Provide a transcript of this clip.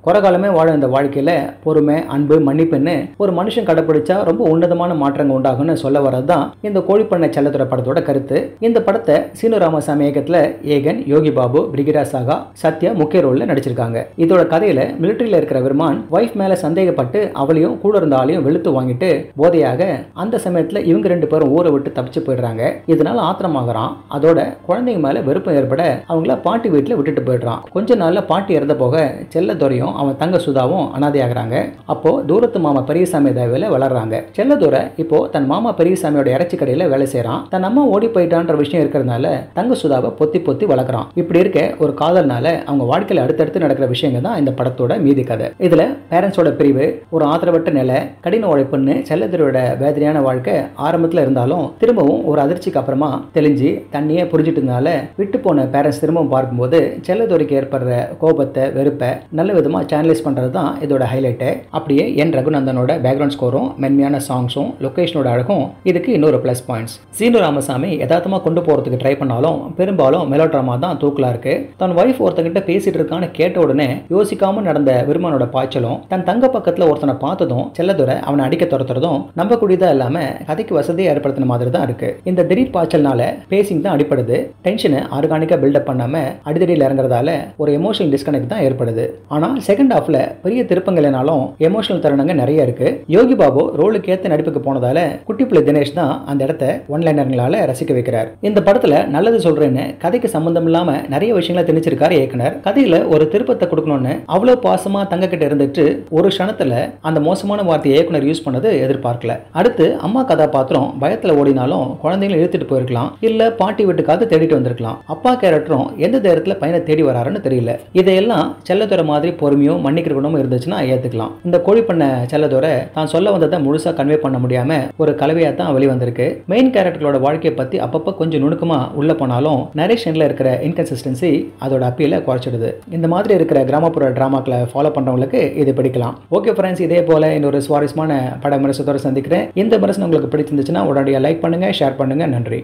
குறகாலமே வாழ இந்த வாழ்க்கையில பொறுமை, அன்பு, மன்னிப்புன்னு ஒரு மனுஷன் கடைப்பிடிச்சா ரொம்ப உன்னதமான மாற்றங்கள் உண்டாகும்னு சொல்ல வரதுதான் இந்த கோழிப்பண்ணை செல்லத்துறை படத்தோட கருத்து. இந்த படத்தை சீனு ராமசாமி இயக்கத்துல ஏகன், யோகி பாபு, பிரிகிரா சாகா, சத்யா முக்கிய ரோல்ல நடிச்சிருக்காங்க. இதோட கதையில மிலிட்டரியில இருக்கிற விருமான் வைஃப் மேல சந்தேகப்பட்டு அவளையும் கூட இருந்த ஆளையும் வெளுத்து வாங்கிட்டு போதையாக அந்த சமயத்துல இவங்க 2 பேரும் ஊரை விட்டு தப்பிச்சு போயிடுறாங்க. இதனால ஆத்திரமாகறான். அதோட குழந்தைங்க மேல வெறுப்பு ஏற்பட அவங்கள பாட்டி வீட்டுல விட்டுட்டு போயிடுறான். கொஞ்ச நாள்ல பாட்டி இறந்த போக செல்லதுரையும் அவன் தங்க சுதாவும் அனாதையாகிறாங்க. அப்போ தூரத்து மாமா பெரியசாமி தயவுல வளர்றாங்க. செல்லதுரை இப்போ தன் மாமா பெரியசாமியோட இறைச்சி கடையில வேலை செய்யறான். தன் அம்மா ஓடி போயிட்டான்ற விஷயம் இருக்கிறதுனால தங்க சுதாவை பொத்தி பொத்தி வளர்க்குறான். இப்படி இருக்க ஒரு காதல்னால அவங்க வாழ்க்கையில அடுத்தடுத்து நடக்கிற விஷயங்கள் தான் இந்த படத்தோட மீதி கதை. இதுல பேரண்ட்ஸோட பிரிவு, ஒரு ஆதரவற்ற நிலை, கடின உழைப்புன்னு செல்லதுரையோட வேதனையான வாழ்க்கை ஆரம்பத்துல இருந்தாலும் திரும்பவும் ஒரு அதிர்ச்சிக்கு அப்புறமா தெளிஞ்சு தண்ணியே புரிஞ்சிட்டதுனால விட்டு போன பேரண்ட்ஸ் திரும்பவும் பார்க்கும்போது செல்லதுரைக்கு ஏற்படுற கோபத்தை, வெறுப்பை நல்ல விதமா சேனலைஸ் பண்றது தான் இதோட ஹைலைட்டு. அப்படியே என் ரகுநந்தனோட பேக்ரவுண்ட் ஸ்கோரும், மென்மையான சாங்ஸும், லொகேஷனோட அழகும் இதுக்கு இன்னொரு பிளஸ் பாயிண்ட்ஸ். சீனு ராமசாமி யதார்த்தமா கொண்டு போறதுக்கு ட்ரை பண்ணாலும் பெரும்பாலும் மெலோட்ராமா தான் தூக்கலா இருக்கு. தன் வைஃப் ஒருத்தங்கிட்ட பேசிட்டு இருக்கான்னு கேட்ட உடனே யோசிக்காம நடந்த விருமானோட பாய்ச்சலும், தன் தங்க பக்கத்துல ஒருத்தனை பார்த்ததும் செல்லதுரை அவனை அடிக்க துரத்துறதும் நம்பக்கூடியதா இல்லாம கதைக்கு வசதியை ஏற்படுத்தின மாதிரி தான் இருக்கு. இந்த திடீர் பாய்ச்சல்னால பேசிங் தான் அடிப்படுது. டென்ஷனை ஆர்கானிக்கா பில்டப் பண்ணாம அடிதடியில் இறங்குறதால ஒரு எமோஷனல் டிஸ்கனெக்ட் தான் ஏற்படுது. ஆனா செகண்ட் ஹாஃப்ல பெரிய திருப்பங்கள்னாலும் எமோஷனல் தருணங்க நிறைய இருக்கு. யோகி பாபு ரோலுக்கு ஏத்த நடிப்புக்கு போனதால குட்டி பிள்ளை தினேஷ் தான் அந்த இடத்த ஒன்லைனர்களால ரசிக்க வைக்கிறார். இந்த படத்துல நல்லது சொல்றேன்னு கதைக்கு சம்பந்தம் இல்லாம நிறைய விஷயங்களை திணிச்சிருக்காரு இயக்குனர். கதையில ஒரு திருப்பத்தை கொடுக்கணும்னு அவ்வளவு பாசமா தங்க கிட்ட இருந்துட்டு ஒரு க்ஷணத்துல அந்த மோசமான வார்த்தையை இயக்குனர் யூஸ் பண்ணது எதிர்பார்க்கல. அடுத்து அம்மா கதாபாத்திரம் பயத்துல ஓடினாலும் குழந்தைகளை இழுத்துட்டு போயிருக்கலாம், இல்ல பாட்டி வீட்டுக்காக தேடிட்டு வந்திருக்கலாம். அப்பா கேரக்டரும் எந்த நேரத்துல பையனை தேடி வராருன்னு தெரியல. இதையெல்லாம் செல்லதுரை மாதிரி பொறுமையும் மன்னிக்கிற குணமும் இருந்துச்சுன்னா ஏத்துக்கலாம். இந்த கோழிப்பண்ண செல்லதுரை தான் சொல்ல வந்ததை முழுசா கன்வே பண்ண முடியாம ஒரு கலவையா தான் வெளிவந்திருக்கு. மெயின் கேரக்டரோட வாழ்க்கையை பத்தி அப்பப்ப கொஞ்சம் நுணுக்கமா உள்ள போனாலும் நரேஷன்ல இருக்கிற இன்கன்சிஸ்டன்சி அதோட அப்பீல குறைச்சிடுது. இந்த மாதிரி இருக்கிற கிராமப்புற டிராமாக்களை ஃபாலோ பண்றவங்களுக்கு இது பிடிக்கலாம். ஓகே ஃப்ரெண்ட்ஸ், இதே போல இன்னொரு சுவாரஸ்யமான பட விமர்சனத்தோட சந்திக்கிறேன். இந்த விமர்சனம் உங்களுக்கு பிடிச்சிருந்துச்சுன்னா உடனடியாக லைக் பண்ணுங்க, ஷேர் பண்ணுங்க. நன்றி.